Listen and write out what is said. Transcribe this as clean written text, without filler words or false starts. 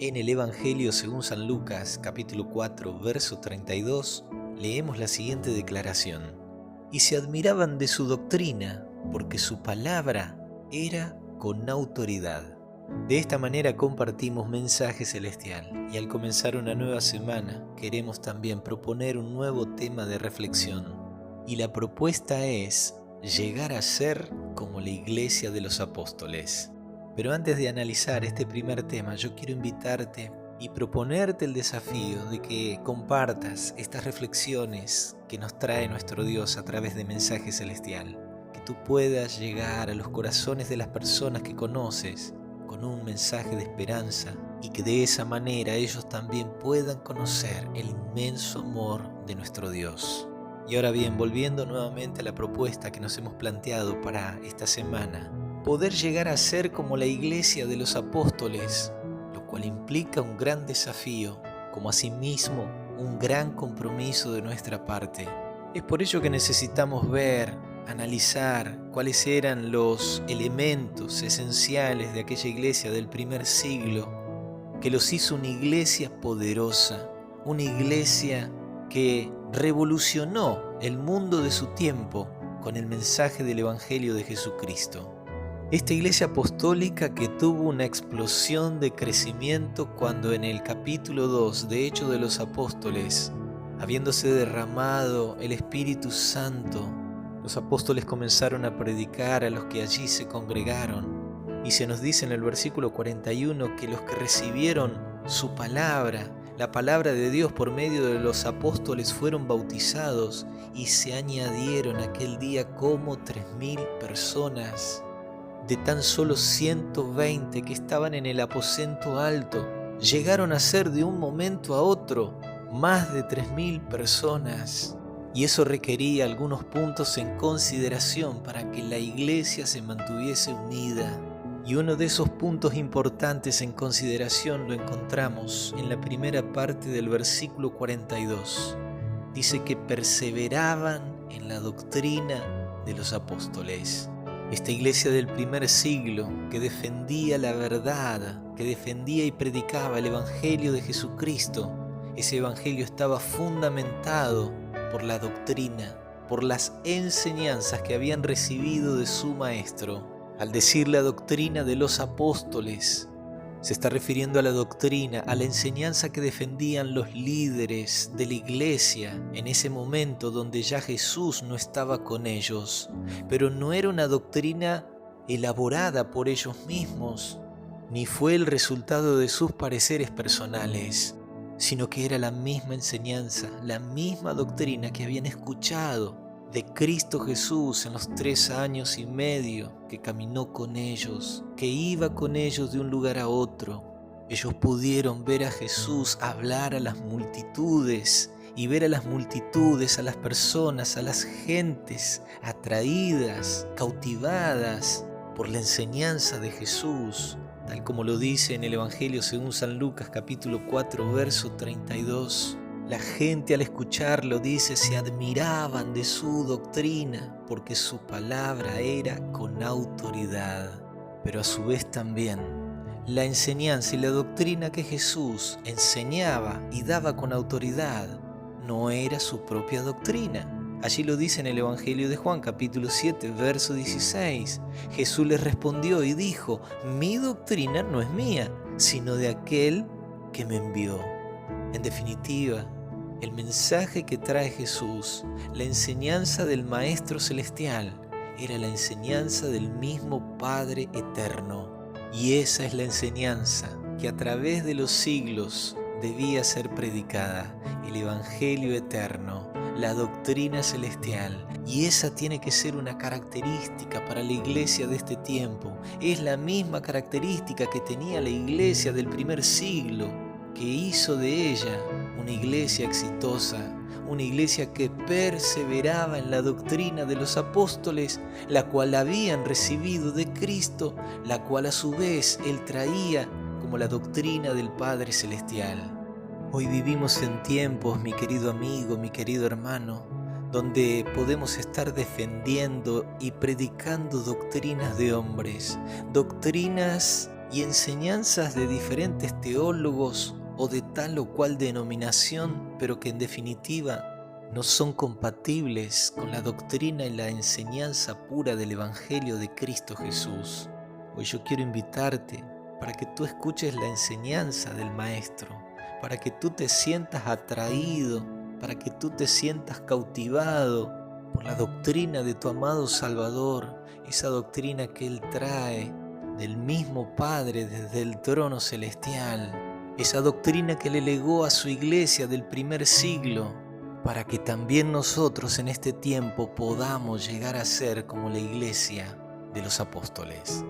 En el Evangelio según San Lucas, capítulo 4, verso 32, leemos la siguiente declaración: y se admiraban de su doctrina, porque su palabra era con autoridad. De esta manera compartimos Mensaje Celestial, y al comenzar una nueva semana queremos también proponer un nuevo tema de reflexión. Y la propuesta es llegar a ser como la Iglesia de los Apóstoles. Pero antes de analizar este primer tema, yo quiero invitarte y proponerte el desafío de que compartas estas reflexiones que nos trae nuestro Dios a través de Mensaje Celestial. Que tú puedas llegar a los corazones de las personas que conoces con un mensaje de esperanza y que de esa manera ellos también puedan conocer el inmenso amor de nuestro Dios. Y ahora bien, volviendo nuevamente a la propuesta que nos hemos planteado para esta semana, poder llegar a ser como la Iglesia de los Apóstoles, lo cual implica un gran desafío, como asimismo un gran compromiso de nuestra parte. Es por ello que necesitamos ver, analizar cuáles eran los elementos esenciales de aquella iglesia del primer siglo, que los hizo una iglesia poderosa, una iglesia que revolucionó el mundo de su tiempo con el mensaje del Evangelio de Jesucristo. Esta iglesia apostólica que tuvo una explosión de crecimiento cuando en el capítulo 2 de Hechos de los Apóstoles, habiéndose derramado el Espíritu Santo, los apóstoles comenzaron a predicar a los que allí se congregaron. Y se nos dice en el versículo 41 que los que recibieron su palabra, la palabra de Dios por medio de los apóstoles, fueron bautizados y se añadieron aquel día como 3.000 personas. De tan solo 120 que estaban en el aposento alto, llegaron a ser de un momento a otro más de 3.000 personas. Y eso requería algunos puntos en consideración para que la iglesia se mantuviese unida. Y uno de esos puntos importantes en consideración lo encontramos en la primera parte del versículo 42. Dice que perseveraban en la doctrina de los apóstoles. Esta iglesia del primer siglo que defendía la verdad, que defendía y predicaba el Evangelio de Jesucristo, ese Evangelio estaba fundamentado por la doctrina, por las enseñanzas que habían recibido de su maestro. Al decir la doctrina de los apóstoles, se está refiriendo a la doctrina, a la enseñanza que defendían los líderes de la iglesia en ese momento donde ya Jesús no estaba con ellos. Pero no era una doctrina elaborada por ellos mismos, ni fue el resultado de sus pareceres personales, sino que era la misma enseñanza, la misma doctrina que habían escuchado de Cristo Jesús en los 3 años y medio que caminó con ellos, que iba con ellos de un lugar a otro. Ellos pudieron ver a Jesús hablar a las multitudes y ver a las multitudes, a las personas, a las gentes atraídas, cautivadas por la enseñanza de Jesús, tal como lo dice en el Evangelio según San Lucas capítulo 4 verso 32. La gente al escucharlo, dice, se admiraban de su doctrina porque su palabra era con autoridad. Pero a su vez también la enseñanza y la doctrina que Jesús enseñaba y daba con autoridad no era su propia doctrina. Allí lo dice en el Evangelio de Juan capítulo 7 verso 16. Jesús les respondió y dijo: mi doctrina no es mía, sino de aquel que me envió. En definitiva, el mensaje que trae Jesús, la enseñanza del Maestro Celestial, era la enseñanza del mismo Padre Eterno. Y esa es la enseñanza que a través de los siglos debía ser predicada, el Evangelio eterno, la doctrina celestial. Y esa tiene que ser una característica para la iglesia de este tiempo. Es la misma característica que tenía la iglesia del primer siglo, que hizo de ella una iglesia exitosa, una iglesia que perseveraba en la doctrina de los apóstoles, la cual habían recibido de Cristo, la cual a su vez Él traía como la doctrina del Padre Celestial. Hoy vivimos en tiempos, mi querido amigo, mi querido hermano, donde podemos estar defendiendo y predicando doctrinas de hombres, doctrinas y enseñanzas de diferentes teólogos o de tal o cual denominación, pero que en definitiva no son compatibles con la doctrina y la enseñanza pura del Evangelio de Cristo Jesús. Hoy yo quiero invitarte para que tú escuches la enseñanza del Maestro, para que tú te sientas atraído, para que tú te sientas cautivado por la doctrina de tu amado Salvador, esa doctrina que Él trae del mismo Padre desde el trono celestial, esa doctrina que le legó a su iglesia del primer siglo, para que también nosotros en este tiempo podamos llegar a ser como la iglesia de los apóstoles.